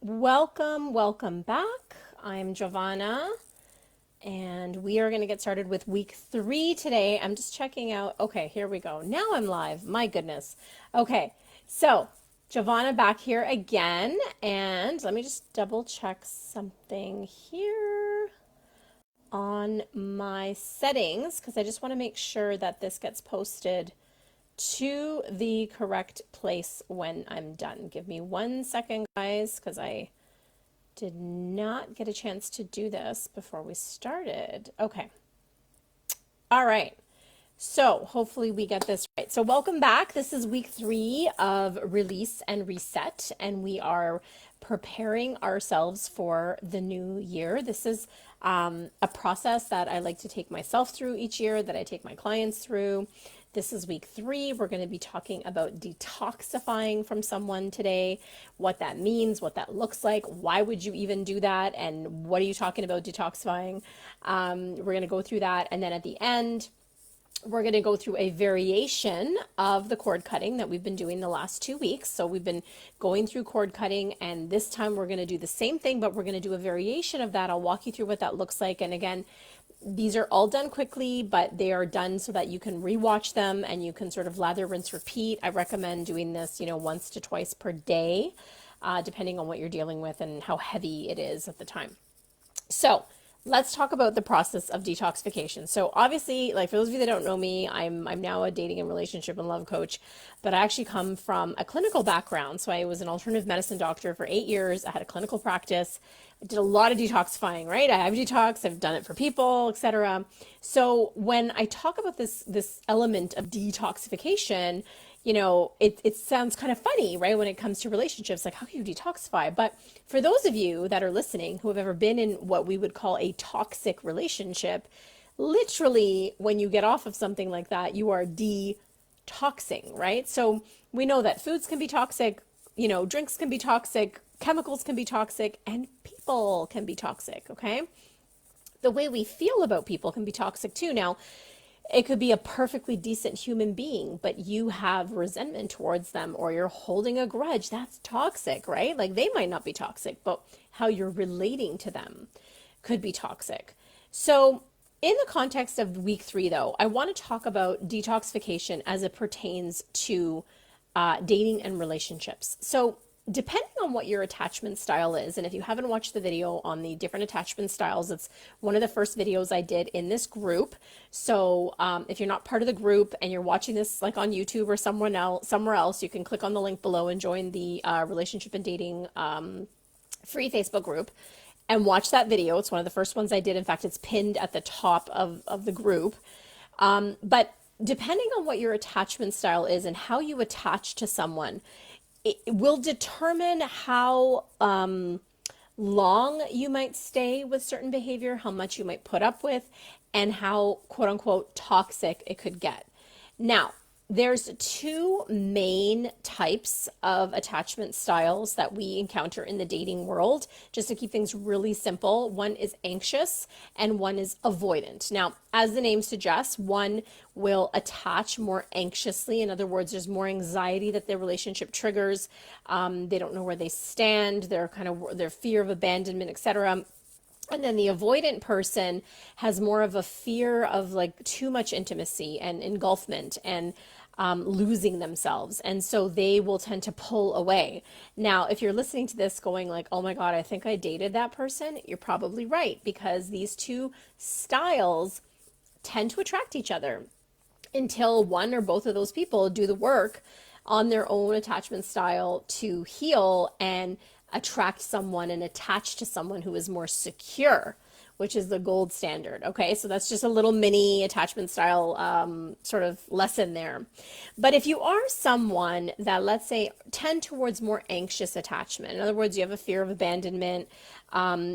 Welcome back. I'm Giovanna, and we are going to get started with week 3 today. I'm just checking out. Okay, here we go. Now I'm live. My goodness. Okay, so Giovanna back here again, and let me just double check something here on my settings because I just want to make sure that this gets posted to the correct place when I'm done. Give me 1 second, guys, because I did not get a chance to do this before we started. Okay. All right. So hopefully we get this right. So welcome back. This is week 3 of Release and Reset, and we are preparing ourselves for the new year. This is a process that I like to take myself through each year, that I take my clients through. This is week 3. We're going to be talking about detoxifying from someone today, what that means, what that looks like, why would you even do that, and what are you talking about detoxifying? We're going to go through that, and then at the end, we're going to go through a variation of the cord cutting that we've been doing the last 2 weeks. So we've been going through cord cutting, and this time we're going to do the same thing, but we're going to do a variation of that. I'll walk you through what that looks like. And again, these are all done quickly, but they are done so that you can rewatch them and you can sort of lather, rinse, repeat. I recommend doing this, once to twice per day, depending on what you're dealing with and how heavy it is at the time. So let's talk about the process of detoxification. So obviously, like for those of you that don't know me, I'm now a dating and relationship and love coach, but I actually come from a clinical background. So I was an alternative medicine doctor for 8 years. I had a clinical practice. I did a lot of detoxifying, right? I have detox, I've done it for people, etc. So when I talk about this element of detoxification, it sounds kind of funny, right? When it comes to relationships, like how can you detoxify? But for those of you that are listening who have ever been in what we would call a toxic relationship, literally when you get off of something like that, you are detoxing, right? So we know that foods can be toxic, drinks can be toxic, chemicals can be toxic, and people can be toxic, okay? The way we feel about people can be toxic too. Now, it could be a perfectly decent human being, but you have resentment towards them or you're holding a grudge. That's toxic, right? Like they might not be toxic, but how you're relating to them could be toxic. So in the context of week 3, though, I want to talk about detoxification as it pertains to dating and relationships. So depending on what your attachment style is, and if you haven't watched the video on the different attachment styles, it's one of the first videos I did in this group. So if you're not part of the group and you're watching this like on YouTube or somewhere else, you can click on the link below and join the relationship and dating free Facebook group and watch that video. It's one of the first ones I did. In fact, it's pinned at the top of the group. But depending on what your attachment style is and how you attach to someone, it will determine how long you might stay with certain behavior, how much you might put up with, and how quote unquote toxic it could get. Now, there's 2 main types of attachment styles that we encounter in the dating world, just to keep things really simple. One is anxious and one is avoidant. Now, as the name suggests, one will attach more anxiously. In other words, there's more anxiety that their relationship triggers. They don't know where they stand. Their fear of abandonment, etc. And then the avoidant person has more of a fear of like too much intimacy and engulfment and losing themselves. And so they will tend to pull away. Now, if you're listening to this going like, oh my God, I think I dated that person, you're probably right, because these 2 styles tend to attract each other until one or both of those people do the work on their own attachment style to heal and attract someone and attach to someone who is more secure, which is the gold standard. Okay, so that's just a little mini attachment style sort of lesson there. But if you are someone that, let's say, tend towards more anxious attachment, in other words, you have a fear of abandonment,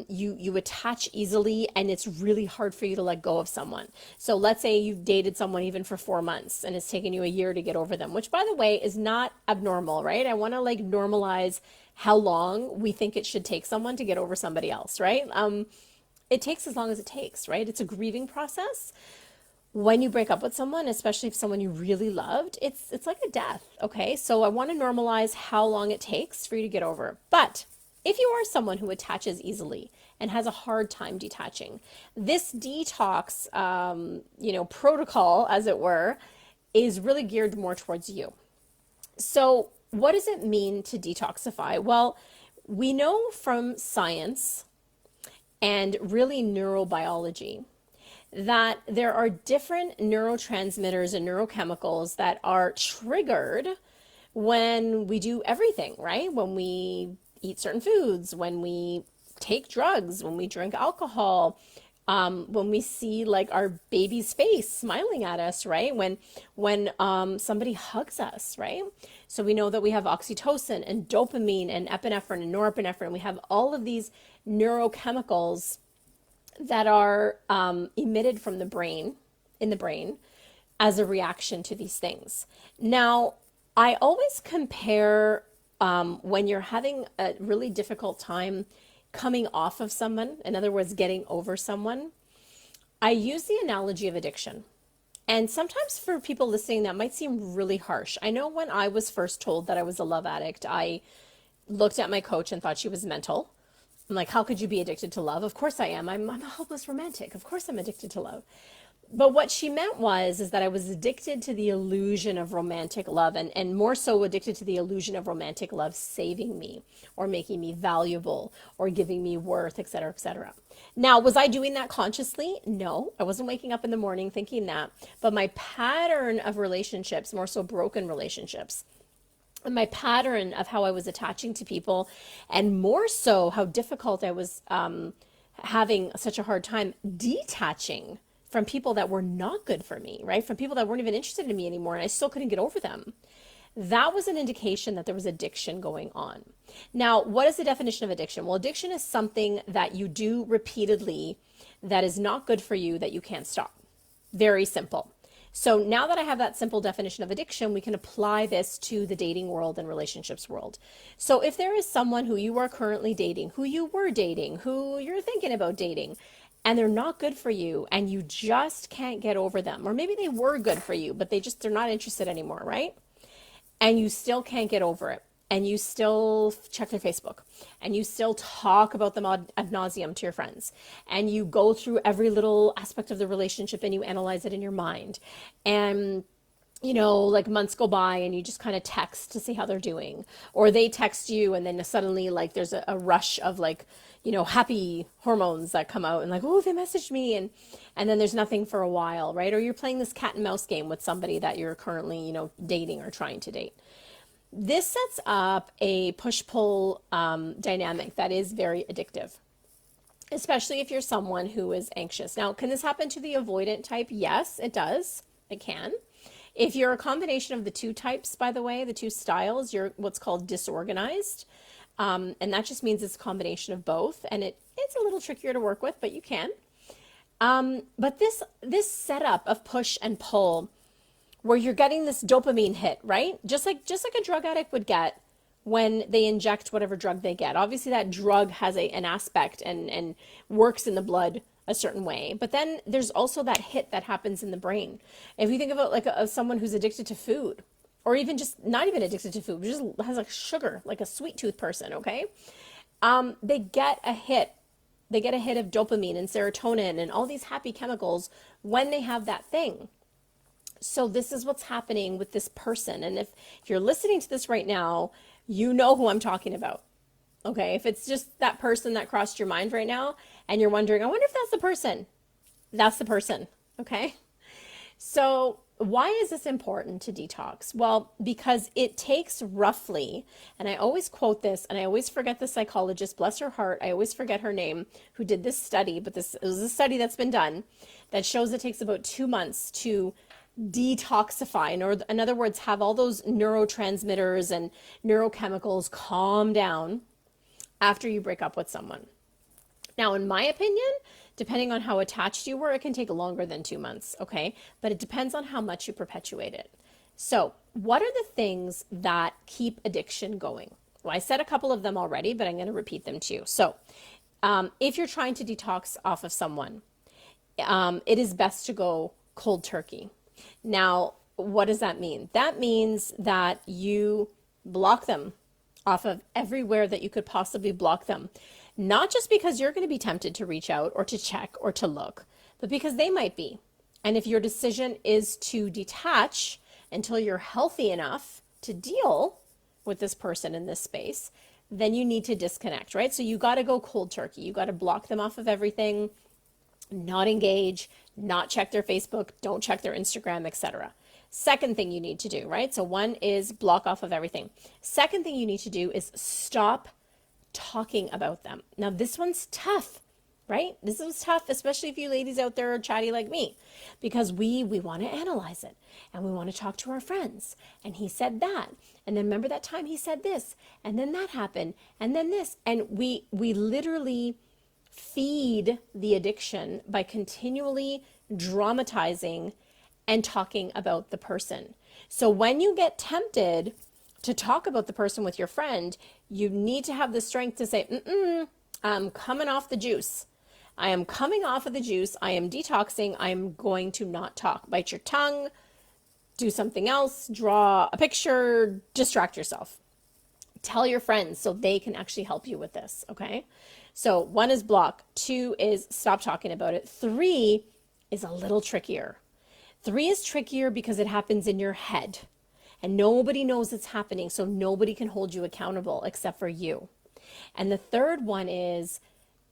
you attach easily, and it's really hard for you to let go of someone. So let's say you've dated someone even for 4 months and it's taken you a year to get over them, which by the way is not abnormal, right? I want to like normalize how long we think it should take someone to get over somebody else, right? It takes as long as it takes, right? It's a grieving process. When you break up with someone, especially if someone you really loved, it's like a death, okay? So I want to normalize how long it takes for you to get over. But if you are someone who attaches easily and has a hard time detaching, this detox, protocol, as it were, is really geared more towards you. So, what does it mean to detoxify? Well, we know from science and really neurobiology that there are different neurotransmitters and neurochemicals that are triggered when we do everything, right? When we eat certain foods, when we take drugs, when we drink alcohol, when we see like our baby's face smiling at us, right? When somebody hugs us, right? So we know that we have oxytocin and dopamine and epinephrine and norepinephrine. We have all of these neurochemicals that are emitted from the brain, in the brain, as a reaction to these things. Now, I always compare when you're having a really difficult time coming off of someone, in other words, getting over someone, I use the analogy of addiction. And sometimes for people listening, that might seem really harsh. I know when I was first told that I was a love addict, I looked at my coach and thought she was mental. I'm like, how could you be addicted to love? Of course I am. I'm a hopeless romantic. Of course I'm addicted to love. But what she meant is that I was addicted to the illusion of romantic love, and more so addicted to the illusion of romantic love saving me or making me valuable or giving me worth, et cetera, et cetera. Now, was I doing that consciously? No, I wasn't waking up in the morning thinking that. But my pattern of relationships, more so broken relationships, and my pattern of how I was attaching to people, and more so how difficult I was having such a hard time detaching from people that were not good for me, right? From people that weren't even interested in me anymore, and I still couldn't get over them. That was an indication that there was addiction going on. Now, what is the definition of addiction? Well, addiction is something that you do repeatedly that is not good for you, that you can't stop. Very simple. So now that I have that simple definition of addiction, we can apply this to the dating world and relationships world. So if there is someone who you are currently dating, who you were dating, who you're thinking about dating, and they're not good for you and you just can't get over them, or maybe they were good for you, but they're not interested anymore, right? And you still can't get over it. And you still check their Facebook, and you still talk about them ad nauseum to your friends, and you go through every little aspect of the relationship and you analyze it in your mind. And like months go by and you just kind of text to see how they're doing, or they text you and then suddenly like there's a rush of like, happy hormones that come out and like, oh, they messaged me, and then there's nothing for a while, right? Or you're playing this cat and mouse game with somebody that you're currently, dating or trying to date. This sets up a push-pull dynamic that is very addictive, especially if you're someone who is anxious. Now, can this happen to the avoidant type? Yes, it does. It can. If you're a combination of the two types, by the way, the two styles, you're what's called disorganized. And that just means it's a combination of both. And it's a little trickier to work with, but you can. But this setup of push and pull, where you're getting this dopamine hit, right? Just like a drug addict would get when they inject whatever drug they get. Obviously, that drug has an aspect and works in the blood a certain way. But then there's also that hit that happens in the brain. If you think about like someone who's addicted to food, or even just not even addicted to food, but just has like sugar, like a sweet tooth person, okay? They get a hit. They get a hit of dopamine and serotonin and all these happy chemicals when they have that thing. So this is what's happening with this person. And if you're listening to this right now, you know who I'm talking about. Okay, if it's just that person that crossed your mind right now and you're wondering, I wonder if that's the person. That's the person, okay? So why is this important to detox? Well, because it takes roughly, and I always quote this, and I always forget the psychologist, bless her heart, I always forget her name, who did this study, but it was a study that's been done that shows it takes about 2 months to detoxify, or in other words, have all those neurotransmitters and neurochemicals calm down after you break up with someone. Now, in my opinion, depending on how attached you were, it can take longer than 2 months, okay? But it depends on how much you perpetuate it. So, what are the things that keep addiction going? Well, I said a couple of them already, but I'm going to repeat them too. So, if you're trying to detox off of someone, it is best to go cold turkey. Now, what does that mean? That means that you block them off of everywhere that you could possibly block them. Not just because you're going to be tempted to reach out or to check or to look, but because they might be. And if your decision is to detach until you're healthy enough to deal with this person in this space, then you need to disconnect, right? So you got to go cold turkey. You got to block them off of everything, not engage, not check their Facebook, don't check their Instagram, etc. Second thing you need to do, right? So one is block off of everything. Second thing you need to do is stop talking about them. Now, this one's tough, right? This is tough, especially if you ladies out there are chatty like me, because we want to analyze it and we want to talk to our friends. And he said that. And then remember that time he said this, and then that happened, and then this. And we literally feed the addiction by continually dramatizing and talking about the person. So when you get tempted to talk about the person with your friend, you need to have the strength to say, I'm coming off the juice. I am coming off of the juice. I am detoxing. I am going to not talk. Bite your tongue, do something else, draw a picture, distract yourself. Tell your friends so they can actually help you with this, okay? So 1 is block, 2 is stop talking about it. 3 is a little trickier. 3 is trickier because it happens in your head and nobody knows it's happening, so nobody can hold you accountable except for you. And the third one is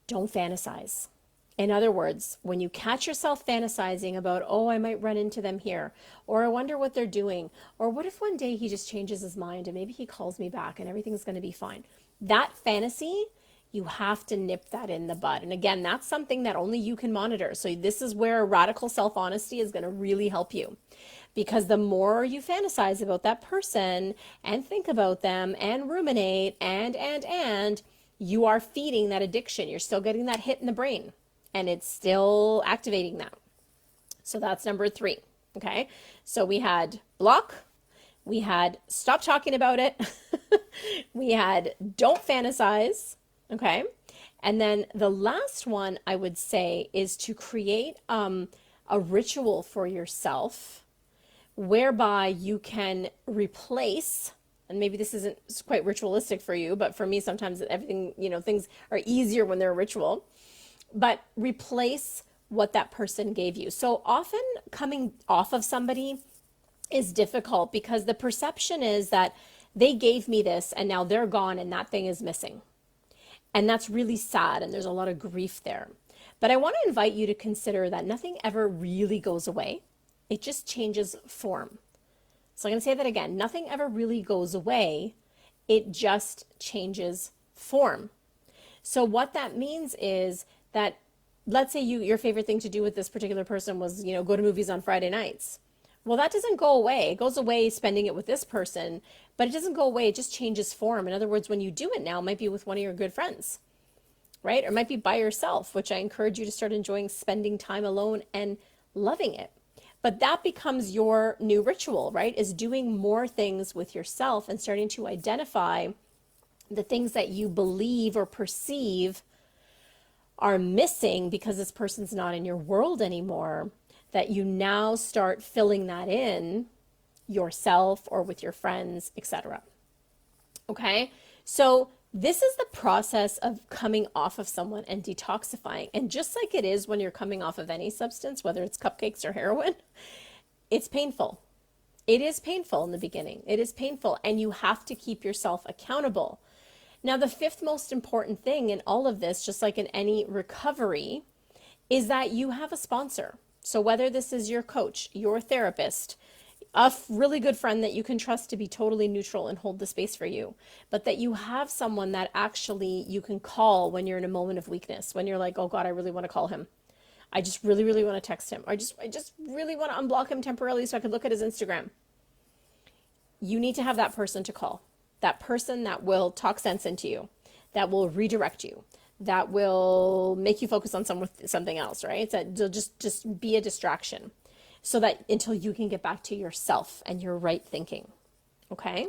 don't fantasize. In other words, when you catch yourself fantasizing about, oh, I might run into them here, or I wonder what they're doing, or what if one day he just changes his mind and maybe he calls me back and everything's going to be fine. That fantasy, you have to nip that in the bud. And again, that's something that only you can monitor. So this is where radical self-honesty is going to really help you. Because the more you fantasize about that person and think about them and ruminate and you are feeding that addiction. You're still getting that hit in the brain and it's still activating that. So that's number 3. Okay. So we had block, we had stop talking about it, we had don't fantasize. Okay. And then the last one I would say is to create a ritual for yourself whereby you can replace, and maybe this isn't quite ritualistic for you, but for me, sometimes everything, things are easier when they're a ritual, but replace what that person gave you. So often coming off of somebody is difficult because the perception is that they gave me this and now they're gone and that thing is missing. And that's really sad and there's a lot of grief there. But I want to invite you to consider that nothing ever really goes away. It just changes form. So I'm going to say that again. Nothing ever really goes away. It just changes form. So what that means is that, let's say your favorite thing to do with this particular person was, go to movies on Friday nights. Well, that doesn't go away. It goes away spending it with this person, but it doesn't go away. It just changes form. In other words, when you do it now, it might be with one of your good friends, right? Or it might be by yourself, which I encourage you to start enjoying spending time alone and loving it. But that becomes your new ritual, right? Is doing more things with yourself and starting to identify the things that you believe or perceive are missing because this person's not in your world anymore, that you now start filling that in yourself or with your friends, etc. Okay? So this is the process of coming off of someone and detoxifying. And just like it is when you're coming off of any substance, whether it's cupcakes or heroin, it's painful. It is painful in the beginning. It is painful, and you have to keep yourself accountable. Now, the 5th most important thing in all of this, just like in any recovery, is that you have a sponsor. So whether this is your coach, your therapist, a really good friend that you can trust to be totally neutral and hold the space for you, but that you have someone that actually you can call when you're in a moment of weakness, when you're like, oh God, I really want to call him. I just really, really want to text him. I just really want to unblock him temporarily so I could look at his Instagram. You need to have that person to call. That person that will talk sense into you, that will redirect you, that will make you focus on something else, right? That just be a distraction so that until you can get back to yourself and your right thinking. Okay?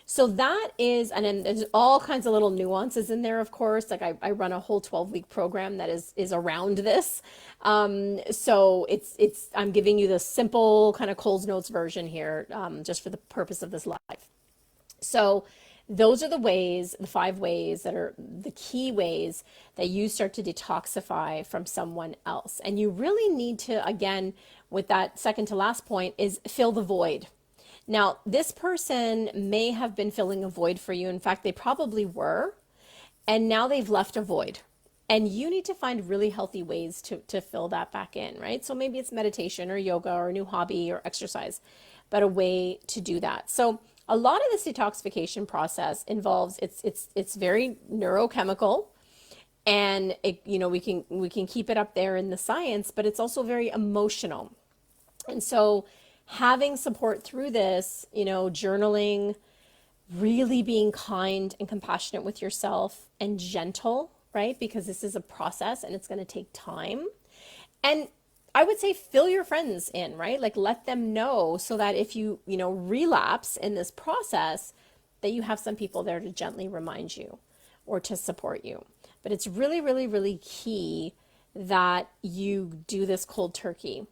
So that is, and then there's all kinds of little nuances in there, of course. Like I run a whole 12-week program that is around this. So I'm giving you the simple kind of Coles Notes version here, just for the purpose of this live. So those are the ways, the 5 ways that are the key ways that you start to detoxify from someone else. And you really need to, again, with that second to last point, is fill the void. Now, this person may have been filling a void for you. In fact, they probably were. And now they've left a void. And you need to find really healthy ways to fill that back in, right? So maybe it's meditation or yoga or a new hobby or exercise, but a way to do that. So a lot of this detoxification process involves, it's very neurochemical, and we can keep it up there in the science, but it's also very emotional. And so having support through this, journaling, really being kind and compassionate with yourself and gentle, right? Because this is a process and it's going to take time. And I would say fill your friends in, right? Like let them know, so that if you relapse in this process, that you have some people there to gently remind you or to support you. But it's really, really, really key that you do this cold turkey,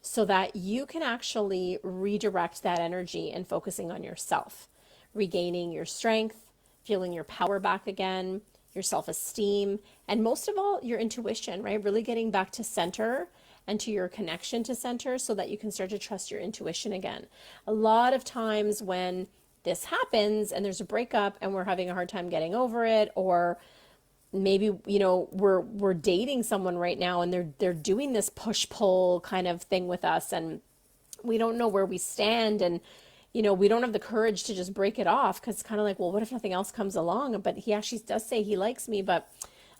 so that you can actually redirect that energy and focusing on yourself, regaining your strength, feeling your power back again, your self-esteem, and most of all, your intuition, right? Really getting back to center and to your connection to center, so that you can start to trust your intuition again. A lot of times when this happens and there's a breakup and we're having a hard time getting over it, or maybe we're dating someone right now and they're doing this push pull kind of thing with us, and we don't know where we stand, and we don't have the courage to just break it off, because it's kind of like, well, what if nothing else comes along? But he actually does say he likes me, but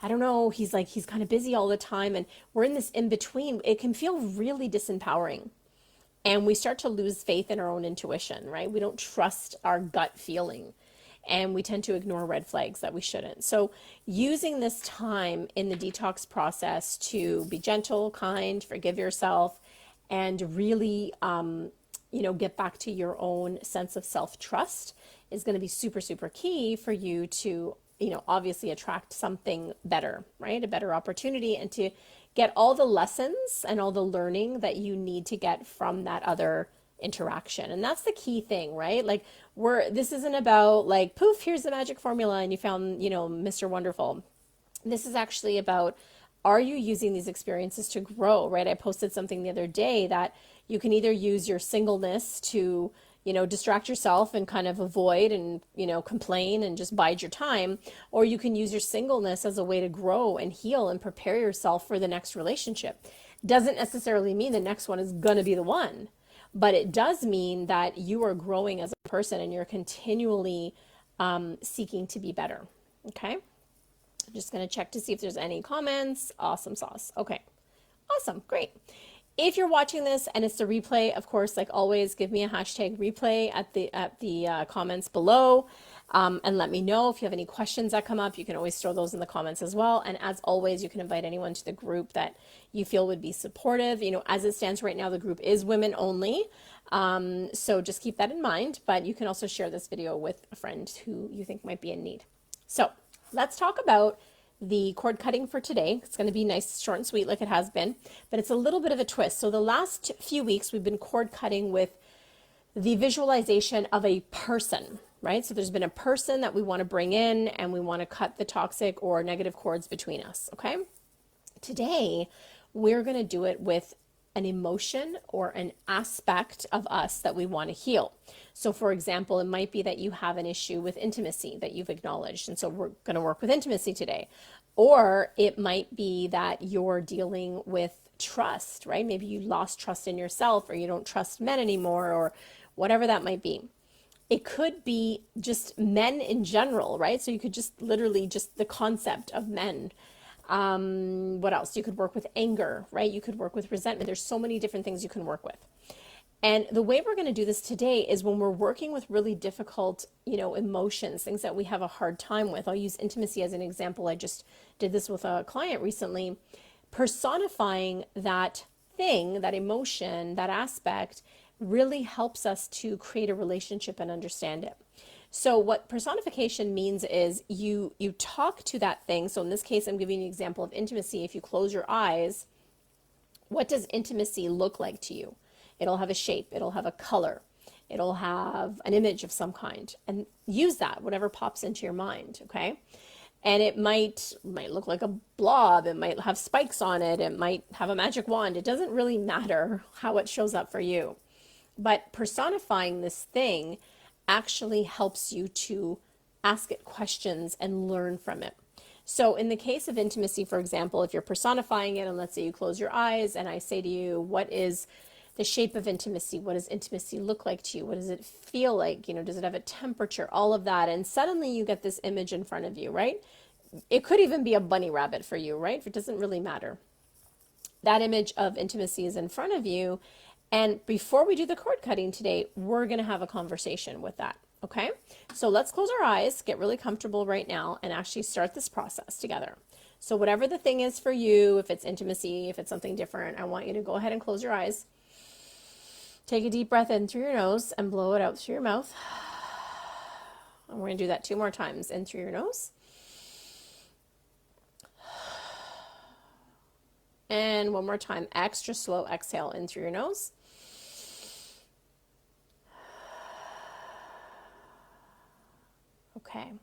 I don't know, he's kind of busy all the time, and we're in this in between. It can feel really disempowering, and we start to lose faith in our own intuition, right? We don't trust our gut feeling, and we tend to ignore red flags that we shouldn't. So using this time in the detox process to be gentle, kind, forgive yourself, and really get back to your own sense of self-trust is going to be super, super key for you to obviously attract something better, right? A better opportunity, and to get all the lessons and all the learning that you need to get from that other interaction. And that's the key thing, right? Like this isn't about like, poof, here's the magic formula and you found, Mr. Wonderful. This is actually about, are you using these experiences to grow, right? I posted something the other day that you can either use your singleness to, distract yourself and kind of avoid and, complain and just bide your time, or you can use your singleness as a way to grow and heal and prepare yourself for the next relationship. Doesn't necessarily mean the next one is going to be the one, but it does mean that you are growing as a person and you're continually seeking to be better. Okay. I'm just going to check to see if there's any comments. Awesome sauce. Okay. Awesome. Great. If you're watching this and it's a replay, of course, like always, give me a hashtag replay at the comments below, and let me know if you have any questions that come up. You can always throw those in the comments as well. And as always, you can invite anyone to the group that you feel would be supportive. As it stands right now, the group is women only. So just keep that in mind, but you can also share this video with a friend who you think might be in need. So let's talk about the cord cutting for today. It's going to be nice, short and sweet like it has been, but it's a little bit of a twist. So the last few weeks we've been cord cutting with the visualization of a person, right? So there's been a person that we want to bring in and we want to cut the toxic or negative cords between us, okay? Today we're going to do it with an emotion or an aspect of us that we want to heal. So for example, it might be that you have an issue with intimacy that you've acknowledged, and so we're going to work with intimacy today. Or it might be that you're dealing with trust, right? Maybe you lost trust in yourself, or you don't trust men anymore, or whatever that might be. It could be just men in general, right? So you could just literally just the concept of men. What else? You could work with anger, right? You could work with resentment. There's so many different things you can work with. And the way we're going to do this today is when we're working with really difficult, emotions, things that we have a hard time with. I'll use intimacy as an example. I just did this with a client recently. Personifying that thing, that emotion, that aspect really helps us to create a relationship and understand it. So what personification means is you talk to that thing. So in this case, I'm giving you an example of intimacy. If you close your eyes, what does intimacy look like to you? It'll have a shape. It'll have a color. It'll have an image of some kind, and use that, whatever pops into your mind, okay? And it might look like a blob, it might have spikes on it, it might have a magic wand. It doesn't really matter how it shows up for you. But personifying this thing actually helps you to ask it questions and learn from it. So in the case of intimacy, for example, if you're personifying it, and let's say you close your eyes and I say to you, what is the shape of intimacy? What does intimacy look like to you? What does it feel like? You know, does it have a temperature? All of that. And suddenly you get this image in front of you, right? It could even be a bunny rabbit for you, right? It doesn't really matter. That image of intimacy is in front of you. And before we do the cord cutting today, we're going to have a conversation with that. Okay, so let's close our eyes, get really comfortable right now, and actually start this process together. So whatever the thing is for you, if it's intimacy, if it's something different, I want you to go ahead and close your eyes. Take a deep breath in through your nose and blow it out through your mouth. And we're going to do that 2 more times. In through your nose. And 1 more time, extra slow exhale in through your nose. Okay,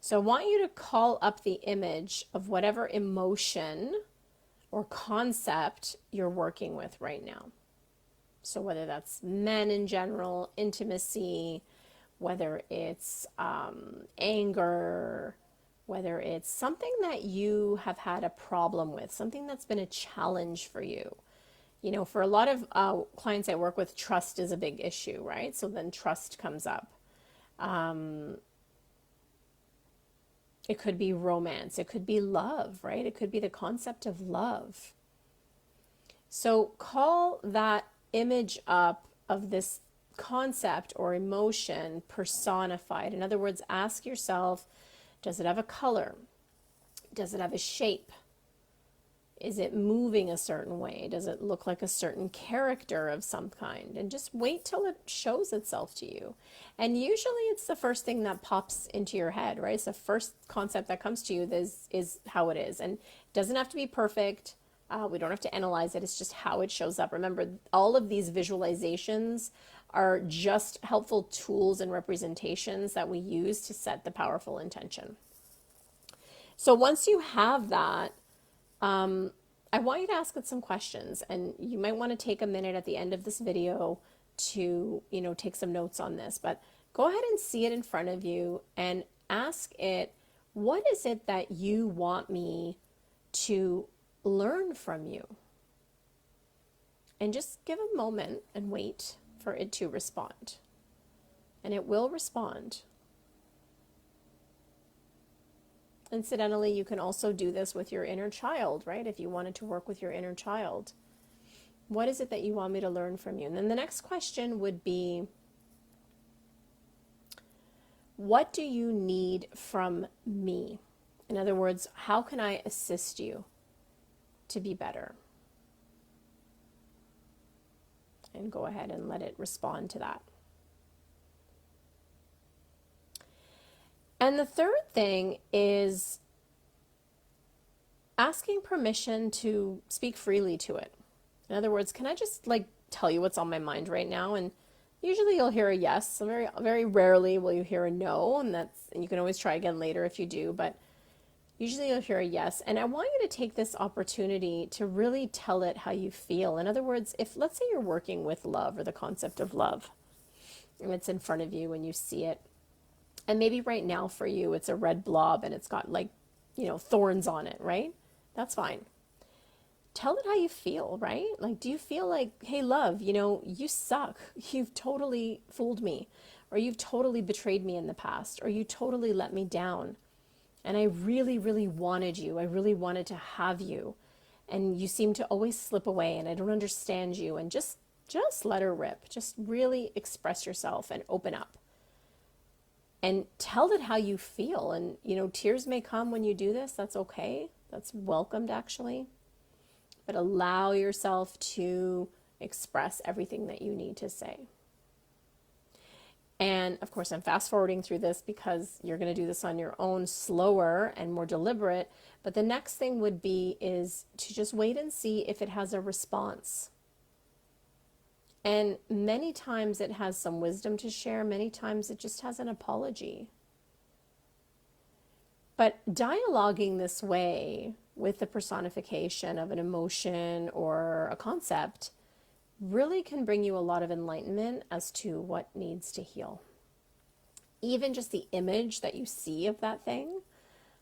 so I want you to call up the image of whatever emotion or concept you're working with right now. So whether that's men in general, intimacy, whether it's anger, whether it's something that you have had a problem with, something that's been a challenge for you. You know, for a lot of clients I work with, trust is a big issue, right? So then trust comes up. It could be romance. It could be love, right? It could be the concept of love. So call that image up of this concept or emotion personified. In other words, ask yourself, does it have a color? Does it have a shape? Is it moving a certain way? Does it look like a certain character of some kind? And just wait till it shows itself to you. And usually it's the first thing that pops into your head, right? It's the first concept that comes to you is how it is. And it doesn't have to be perfect. We don't have to analyze it. It's just how it shows up. Remember, all of these visualizations are just helpful tools and representations that we use to set the powerful intention. So once you have that, I want you to ask it some questions, and you might want to take a minute at the end of this video to, take some notes on this, but go ahead and see it in front of you and ask it, what is it that you want me to learn from you? And just give a moment and wait for it to respond. And it will respond. Incidentally, you can also do this with your inner child, right? If you wanted to work with your inner child. What is it that you want me to learn from you? And then the next question would be, what do you need from me? In other words, how can I assist you to be better? And go ahead and let it respond to that. And the third thing is asking permission to speak freely to it. In other words, can I just tell you what's on my mind right now? And usually you'll hear a yes. So very, very rarely will you hear a no, and you can always try again later if you do, but usually you'll hear a yes. And I want you to take this opportunity to really tell it how you feel. In other words, if let's say you're working with love or the concept of love, and it's in front of you and you see it, and maybe right now for you it's a red blob and it's got thorns on it, right? That's fine. Tell it how you feel, right? Do you feel like, hey, love, you suck. You've totally fooled me, or you've totally betrayed me in the past, or you totally let me down. And I really, really wanted you. I really wanted to have you. And you seem to always slip away, and I don't understand you. And just let her rip. Just really express yourself and open up. And tell it how you feel. And, tears may come when you do this. That's okay. That's welcomed, actually. But allow yourself to express everything that you need to say. And, of course, I'm fast forwarding through this because you're going to do this on your own, slower and more deliberate. But the next thing would be is to just wait and see if it has a response. And many times it has some wisdom to share, many times it just has an apology. But dialoguing this way with the personification of an emotion or a concept really can bring you a lot of enlightenment as to what needs to heal. Even just the image that you see of that thing,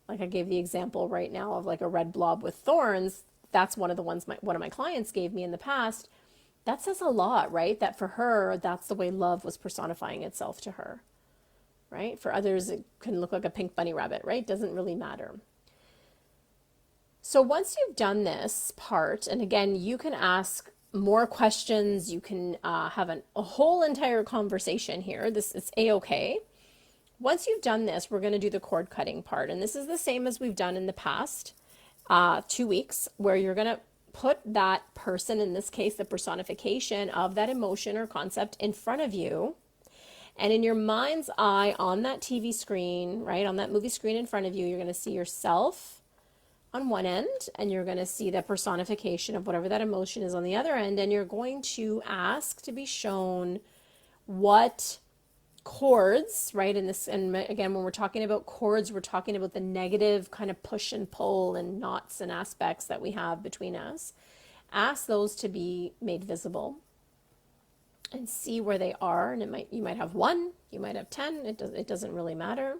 like I gave the example right now of like a red blob with thorns. That's one of the ones one of my clients gave me in the past. That says a lot, right? That for her, that's the way love was personifying itself to her, right? For others, it can look like a pink bunny rabbit, right? Doesn't really matter. So once you've done this part, and again, you can ask more questions. You can have a whole entire conversation here. This is a-okay. Once you've done this, we're going to do the cord cutting part. And this is the same as we've done in the past 2 weeks, where you're going to put that person, in this case, the personification of that emotion or concept in front of you. And in your mind's eye on that TV screen, right, on that movie screen in front of you, you're going to see yourself on one end, and you're going to see the personification of whatever that emotion is on the other end. And you're going to ask to be shown what cords, right? In this, and again, when we're talking about cords, we're talking about the negative kind of push and pull and knots and aspects that we have between us. Ask those to be made visible and see where they are. And you might have one, you might have 10, it doesn't really matter.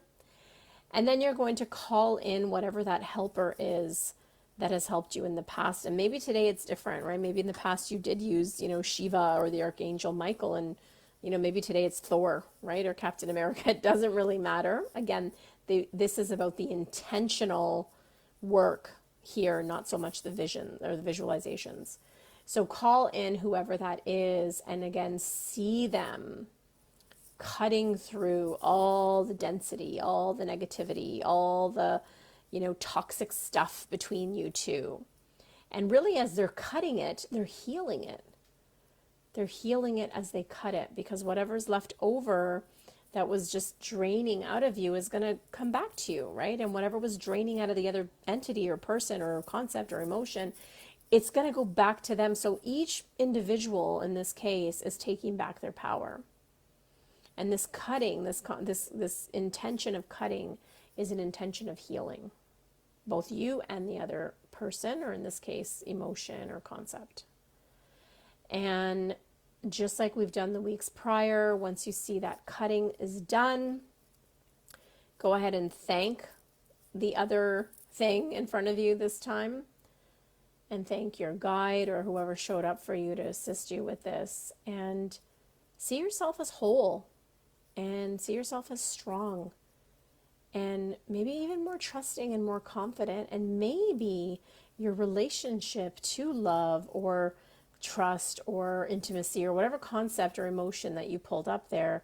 And then you're going to call in whatever that helper is that has helped you in the past. And maybe today it's different, right? Maybe in the past you did use, Shiva or the Archangel Michael, and maybe today it's Thor, right? Or Captain America. It doesn't really matter. Again, this is about the intentional work here, not so much the vision or the visualizations. So call in whoever that is, and again, see them cutting through all the density, all the negativity, all the, toxic stuff between you two. And really, as they're cutting it, they're healing it. They're healing it as they cut it, because whatever's left over that was just draining out of you is going to come back to you, right? And whatever was draining out of the other entity or person or concept or emotion, it's going to go back to them. So each individual in this case is taking back their power. And this cutting, this intention of cutting is an intention of healing, both you and the other person, or in this case, emotion or concept. And just like we've done the weeks prior, once you see that cutting is done, go ahead and thank the other thing in front of you this time, and thank your guide or whoever showed up for you to assist you with this, and see yourself as whole, and see yourself as strong, and maybe even more trusting and more confident. And maybe your relationship to love or trust or intimacy or whatever concept or emotion that you pulled up there,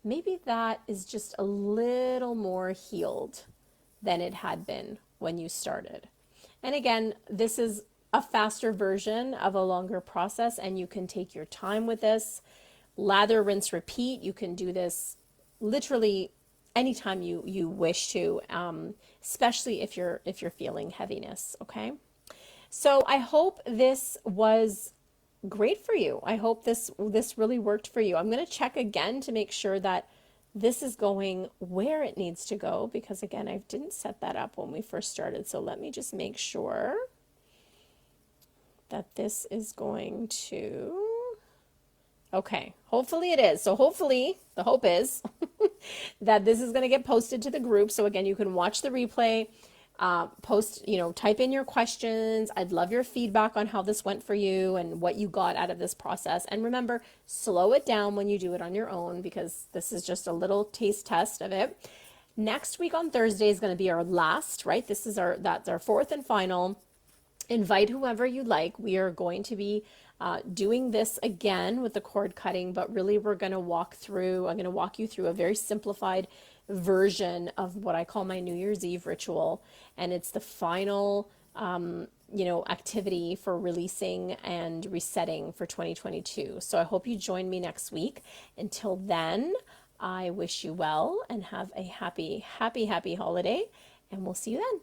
maybe that is just a little more healed than it had been when you started. And again, this is a faster version of a longer process, and you can take your time with this. Lather, rinse, repeat. You can do this literally anytime you wish to, especially if you're feeling heaviness. Okay, so I hope this was great for you. I hope this really worked for you. I'm going to check again to make sure that this is going where it needs to go, because again, I didn't set that up when we first started. So let me just make sure that this is going to, okay, hopefully it is. So hopefully, the hope is that this is going to get posted to the group. So again, you can watch the replay, post, type in your questions. I'd love your feedback on how this went for you and what you got out of this process. And remember, slow it down when you do it on your own, because this is just a little taste test of it. Next week on Thursday is going to be our last, right? That's our fourth and final. Invite whoever you like. We are going to be doing this again with the cord cutting, but really I'm going to walk you through a very simplified version of what I call my New Year's Eve ritual. And it's the final, activity for releasing and resetting for 2022. So I hope you join me next week. Until then, I wish you well and have a happy, happy, happy holiday, and we'll see you then.